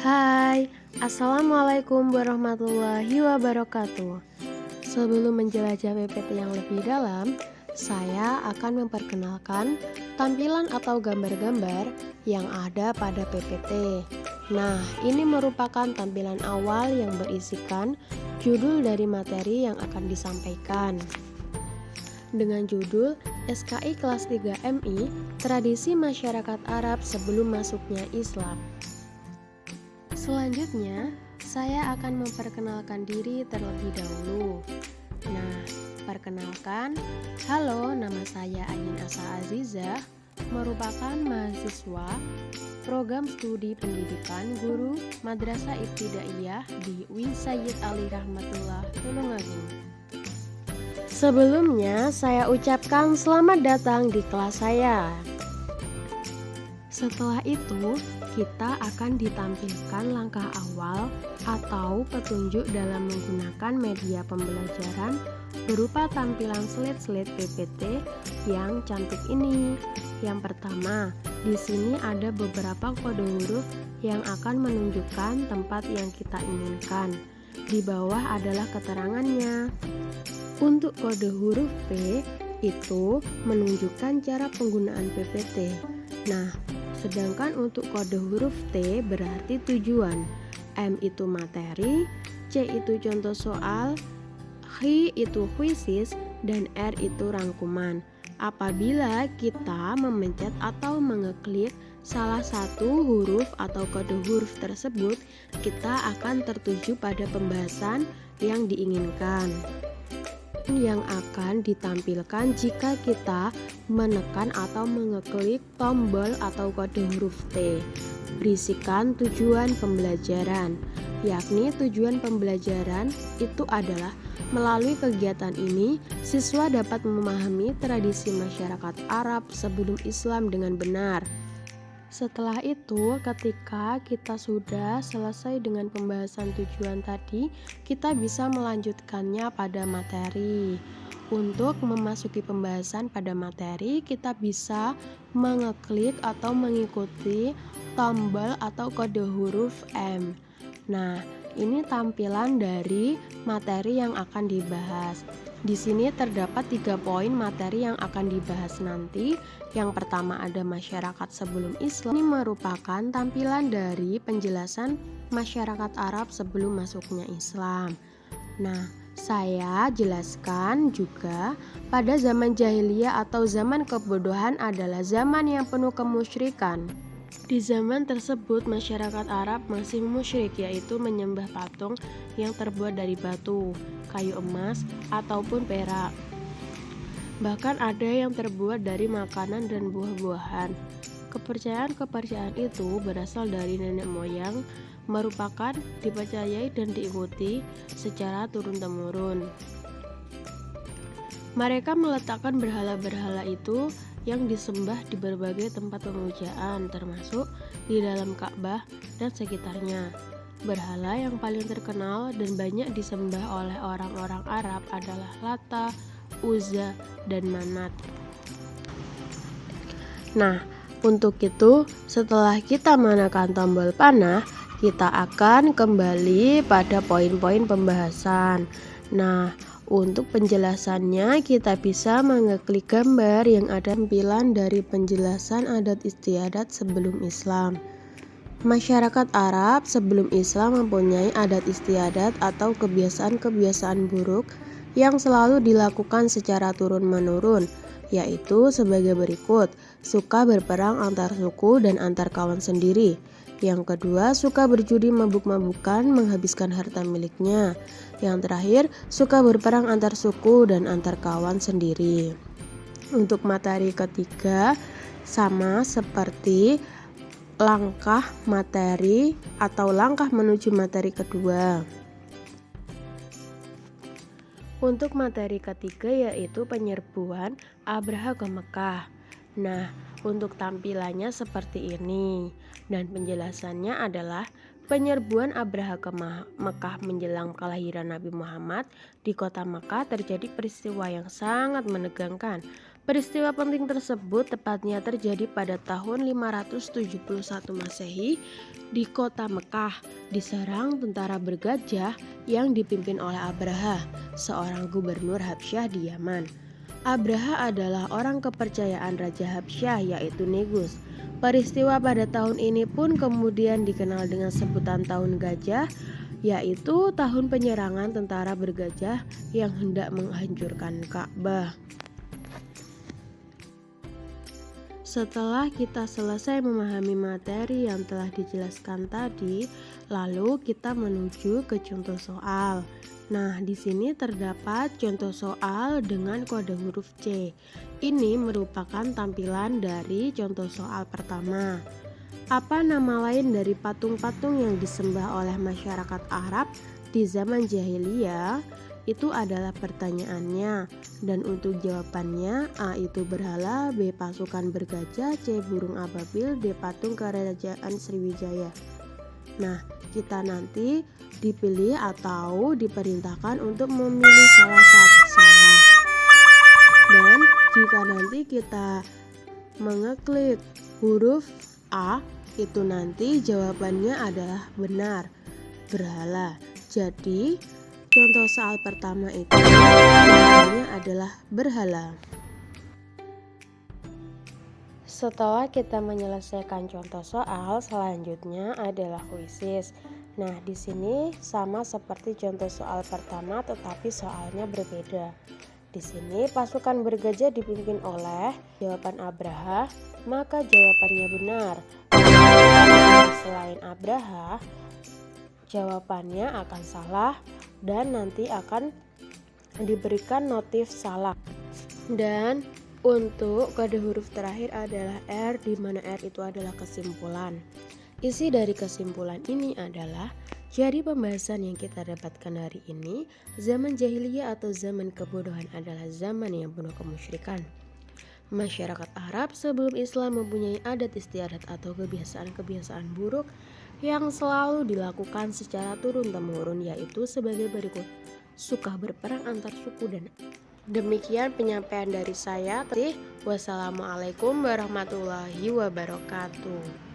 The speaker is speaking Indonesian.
Hai, Assalamualaikum warahmatullahi wabarakatuh. Sebelum menjelajah PPT yang lebih dalam, saya akan memperkenalkan tampilan atau gambar-gambar yang ada pada PPT. Nah, ini merupakan tampilan awal yang berisikan judul dari materi yang akan disampaikan. Dengan judul SKI kelas 3 MI, Tradisi Masyarakat Arab Sebelum Masuknya Islam. Selanjutnya, saya akan memperkenalkan diri terlebih dahulu. Nah, perkenalkan, halo, nama saya Ayin Asa Azizah, merupakan mahasiswa program studi pendidikan guru Madrasah Ibtidaiyah di UIN Sayyid Ali Rahmatullah, Tulungagung. Sebelumnya, saya ucapkan selamat datang di kelas saya. Setelah itu, kita akan ditampilkan langkah awal atau petunjuk dalam menggunakan media pembelajaran berupa tampilan slide-slide PPT yang cantik ini. Yang pertama, di sini ada beberapa kode huruf yang akan menunjukkan tempat yang kita inginkan. Di bawah adalah keterangannya. Untuk kode huruf P itu menunjukkan cara penggunaan PPT. Nah, sedangkan untuk kode huruf T berarti tujuan, M itu materi, C itu contoh soal, H itu kuisis, dan R itu rangkuman. Apabila kita memencet atau mengeklik salah satu huruf atau kode huruf tersebut, kita akan tertuju pada pembahasan yang diinginkan yang akan ditampilkan jika kita menekan atau mengeklik tombol atau kode huruf T. Berisikan tujuan pembelajaran, yakni tujuan pembelajaran itu adalah melalui kegiatan ini siswa dapat memahami tradisi masyarakat Arab sebelum Islam dengan benar. Setelah itu, ketika kita sudah selesai dengan pembahasan tujuan tadi, kita bisa melanjutkannya pada materi. Untuk memasuki pembahasan pada materi, kita bisa mengeklik atau mengikuti tombol atau kode huruf M. Nah, ini tampilan dari materi yang akan dibahas. Di sini terdapat 3 poin materi yang akan dibahas nanti. Yang pertama ada masyarakat sebelum Islam. Ini merupakan tampilan dari penjelasan masyarakat Arab sebelum masuknya Islam. Nah, saya jelaskan juga pada zaman jahiliyah atau zaman kebodohan adalah zaman yang penuh kemusyrikan. Di zaman tersebut masyarakat Arab masih musyrik, yaitu menyembah patung yang terbuat dari batu, kayu emas, ataupun perak. Bahkan ada yang terbuat dari makanan dan buah-buahan. Kepercayaan-kepercayaan itu berasal dari nenek moyang, merupakan dipercayai dan diikuti secara turun-temurun. Mereka meletakkan berhala-berhala itu yang disembah di berbagai tempat pemujaan, termasuk di dalam Ka'bah dan sekitarnya. Berhala yang paling terkenal dan banyak disembah oleh orang-orang Arab adalah Lata, Uzza, dan Manat. Nah, untuk itu setelah kita menekan tombol panah, kita akan kembali pada poin-poin pembahasan. Nah, untuk penjelasannya kita bisa mengeklik gambar yang ada tampilan dari penjelasan adat istiadat sebelum Islam. Masyarakat Arab sebelum Islam mempunyai adat istiadat atau kebiasaan-kebiasaan buruk yang selalu dilakukan secara turun-menurun, yaitu sebagai berikut: suka berperang antar suku dan antar kawan sendiri. Yang kedua, suka berjudi, mabuk-mabukan, menghabiskan harta miliknya. Yang terakhir, suka berperang antar suku dan antar kawan sendiri. Untuk materi ketiga, sama seperti langkah materi atau langkah menuju materi kedua. Untuk materi ketiga yaitu penyerbuan Abraha ke Mekah. Nah, untuk tampilannya seperti ini. Dan penjelasannya adalah penyerbuan Abraha ke Mekah menjelang kelahiran Nabi Muhammad. Di kota Mekah terjadi peristiwa yang sangat menegangkan. Peristiwa penting tersebut tepatnya terjadi pada tahun 571 Masehi di kota Mekah, diserang tentara bergajah yang dipimpin oleh Abraha, seorang gubernur Habsyah di Yaman. Abraha adalah orang kepercayaan Raja Habsyah yaitu Negus. Peristiwa pada tahun ini pun kemudian dikenal dengan sebutan Tahun Gajah, yaitu tahun penyerangan tentara bergajah yang hendak menghancurkan Ka'bah. Setelah kita selesai memahami materi yang telah dijelaskan tadi, lalu kita menuju ke contoh soal. Nah, di sini terdapat contoh soal dengan kode huruf C. Ini merupakan tampilan dari contoh soal pertama. Apa nama lain dari patung-patung yang disembah oleh masyarakat Arab di zaman jahiliyah? Itu adalah pertanyaannya. Dan untuk jawabannya, A itu berhala, B pasukan bergajah, C burung ababil, D patung kerajaan Sriwijaya. Nah, kita nanti dipilih atau diperintahkan untuk memilih salah satu salah. Dan jika nanti kita mengeklik huruf A, itu nanti jawabannya adalah benar, berhala. Jadi contoh soal pertama itu jawabannya adalah berhala. Setelah kita menyelesaikan contoh soal, selanjutnya adalah kuisis. Nah, di sini sama seperti contoh soal pertama tetapi soalnya berbeda. Di sini pasukan bergajah dipimpin oleh jawaban Abraha, maka jawabannya benar. Selain Abraha, jawabannya akan salah dan nanti akan diberikan notif salah. Dan untuk kode huruf terakhir adalah R, di mana R itu adalah kesimpulan. Isi dari kesimpulan ini adalah, jadi pembahasan yang kita dapatkan hari ini, zaman jahiliyah atau zaman kebodohan adalah zaman yang penuh kemusyrikan. Masyarakat Arab sebelum Islam mempunyai adat istiadat atau kebiasaan-kebiasaan buruk yang selalu dilakukan secara turun-temurun, yaitu sebagai berikut: suka berperang antar suku. Dan demikian penyampaian dari saya. Wassalamualaikum warahmatullahi wabarakatuh.